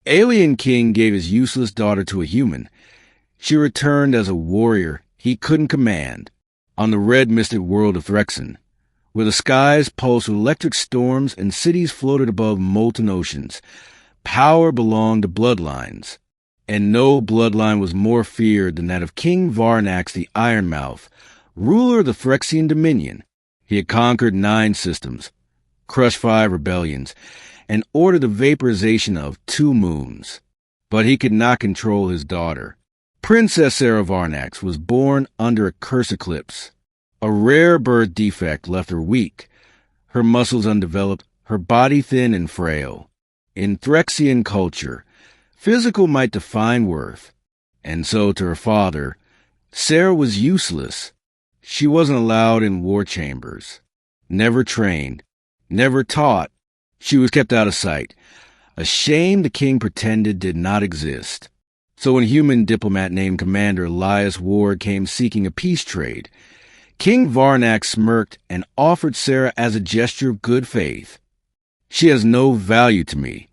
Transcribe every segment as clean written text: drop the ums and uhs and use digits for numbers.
Alien King gave his useless daughter to a human. She returned as a warrior he couldn't command, on the red-misted world of Threxen, where the skies pulsed with electric storms and cities floated above molten oceans. Power belonged to bloodlines, and no bloodline was more feared than that of King Varnax the Ironmouth, ruler of the Phyrexian Dominion. He had conquered 9 systems, crushed 5 rebellions, and ordered the vaporization of 2 moons. But he could not control his daughter. Princess Sera Varnax was born under a curse eclipse. A rare birth defect left her weak, her muscles undeveloped, her body thin and frail. In Phyrexian culture, physical might define worth, and so to her father, Sera was useless. She wasn't allowed in war chambers, never trained, never taught. She was kept out of sight, a shame the king pretended did not exist. So when a human diplomat named Commander Elias Ward came seeking a peace trade, King Varnax smirked and offered Sera as a gesture of good faith. "She has no value to me,"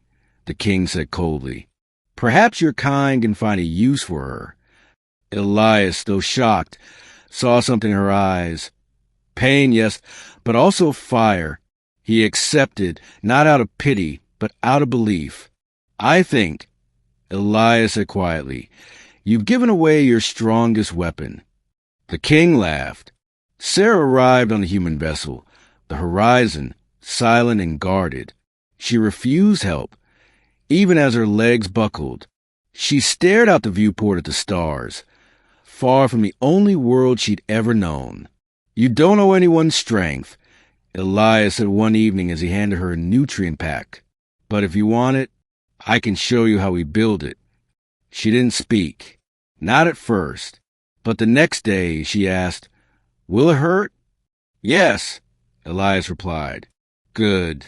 the king said coldly. "Perhaps your kind can find a use for her." Elias, though shocked, saw something in her eyes. Pain, yes, but also fire. He accepted, not out of pity, but out of belief. "I think," Elias said quietly, "you've given away your strongest weapon." The king laughed. Sera arrived on the human vessel, the horizon, silent and guarded. She refused help, even as her legs buckled. She stared out the viewport at the stars, far from the only world she'd ever known. "You don't owe anyone strength," Elias said one evening as he handed her a nutrient pack. "But if you want it, I can show you how we build it." She didn't speak, not at first, but the next day she asked, "Will it hurt?" "Yes," Elias replied. "Good."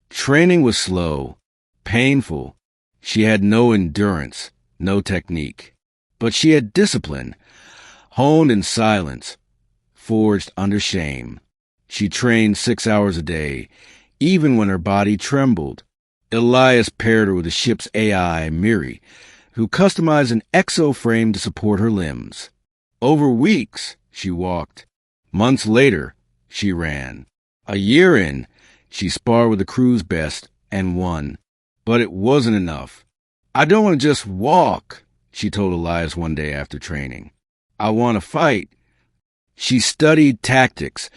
Training was slow, painful. She had no endurance, no technique. But she had discipline, honed in silence, forged under shame. She trained 6 hours a day, even when her body trembled. Elias paired her with the ship's AI, Miri, who customized an exo-frame to support her limbs. Over weeks, she walked. Months later, she ran. A year in, she sparred with the crew's best and won. But it wasn't enough. "I don't want to just walk," she told Elias one day after training. "I want to fight." She studied tactics,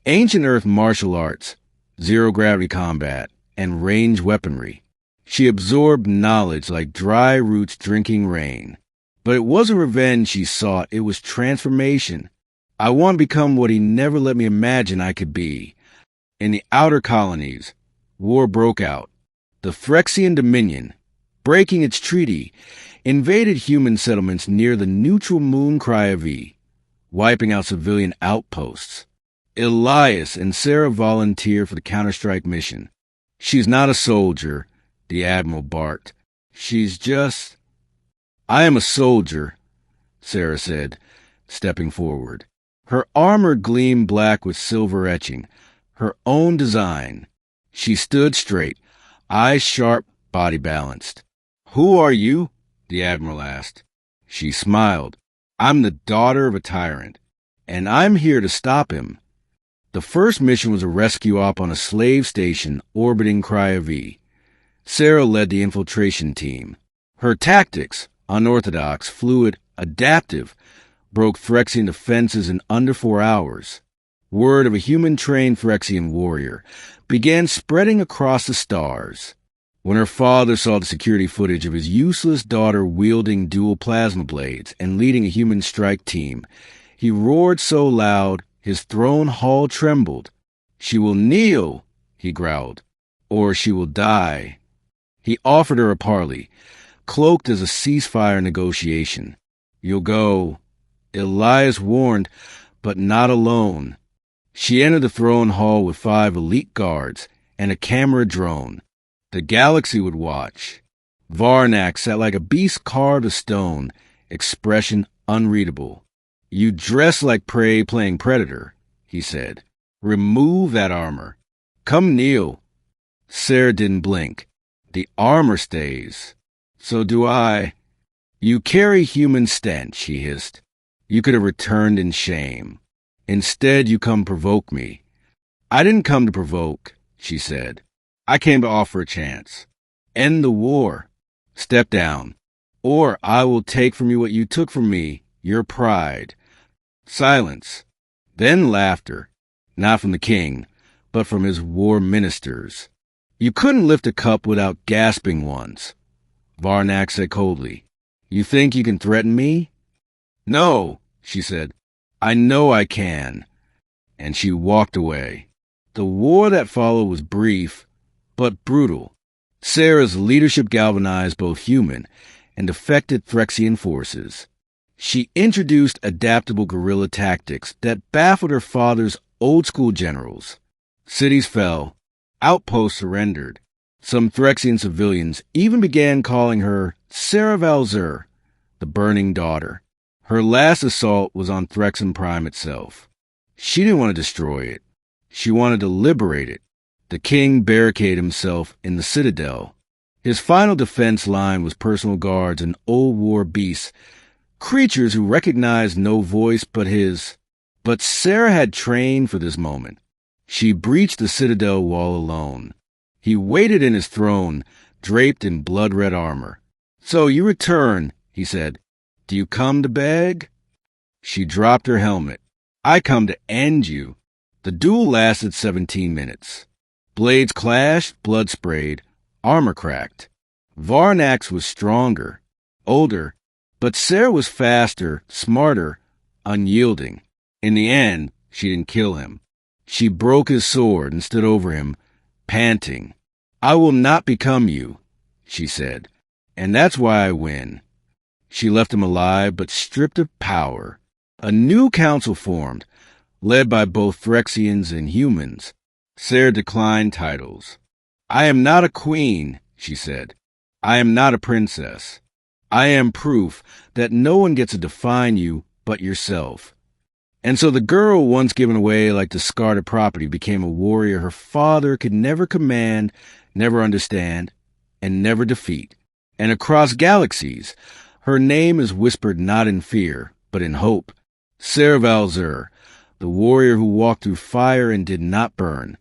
ancient Earth martial arts, zero-gravity combat, and range weaponry. She absorbed knowledge like dry roots drinking rain. But it wasn't revenge she sought, it was transformation. "I want to become what he never let me imagine I could be." In the outer colonies, war broke out. The Phyrexian Dominion, breaking its treaty, invaded human settlements near the neutral moon Cryovi, wiping out civilian outposts. Elias and Sera volunteered for the counterstrike mission. "She's not a soldier," the admiral barked. "She's just—" "I am a soldier," Sera said, stepping forward. Her armor gleamed black with silver etching, her own design. She stood straight, eyes sharp, body balanced. "Who are you?" the admiral asked. She smiled. "I'm the daughter of a tyrant, and I'm here to stop him." The first mission was a rescue op on a slave station orbiting Cryovi. Sera led the infiltration team. Her tactics, unorthodox, fluid, adaptive, broke Phyrexian defenses in under 4 hours. Word of a human-trained Phyrexian warrior began spreading across the stars. When her father saw the security footage of his useless daughter wielding dual plasma blades and leading a human strike team, he roared so loud his throne hall trembled. "She will kneel," he growled, "or she will die." He offered her a parley, cloaked as a ceasefire negotiation. "You'll go," Elias warned, but not alone. She entered the throne hall with 5 elite guards and a camera drone. The galaxy would watch. Varnax sat like a beast carved of stone, expression unreadable. "You dress like prey playing predator," he said. "Remove that armor. Come kneel." Sera didn't blink. "The armor stays." So do I. You carry human stench, he hissed. You could have returned in shame. Instead, you come provoke me. I didn't come to provoke, she said. I came to offer a chance. End the war. Step down. Or I will take from you what you took from me, your pride. Silence. Then laughter. Not from the king, but from his war ministers. You couldn't lift a cup without gasping once. Varnax said coldly. You think you can threaten me? No, she said. I know I can. And she walked away. The war that followed was brief, but brutal. Sera's leadership galvanized both human and defected Threxian forces. She introduced adaptable guerrilla tactics that baffled her father's old-school generals. Cities fell. Outposts surrendered. Some Threxian civilians even began calling her Sera Varnax, the burning daughter. Her last assault was on Threxim Prime itself. She didn't want to destroy it. She wanted to liberate it. The king barricaded himself in the citadel. His final defense line was personal guards and old war beasts, creatures who recognized no voice but his. But Sera had trained for this moment. She breached the citadel wall alone. He waited in his throne, draped in blood-red armor. So you return, he said. Do you come to beg? She dropped her helmet. I come to end you. The duel lasted 17 minutes. Blades clashed, blood sprayed, armor cracked. Varnax was stronger, older, but Sera was faster, smarter, unyielding. In the end, she didn't kill him. She broke his sword and stood over him, panting. I will not become you, she said, and that's why I win. She left him alive, but stripped of power. A new council formed, led by both Threxians and humans. Sera declined titles. I am not a queen, she said. I am not a princess. I am proof that no one gets to define you but yourself. And so the girl once given away like discarded property became a warrior her father could never command, never understand, and never defeat. And across galaxies, her name is whispered not in fear, but in hope. Sera Varnax, the warrior who walked through fire and did not burn.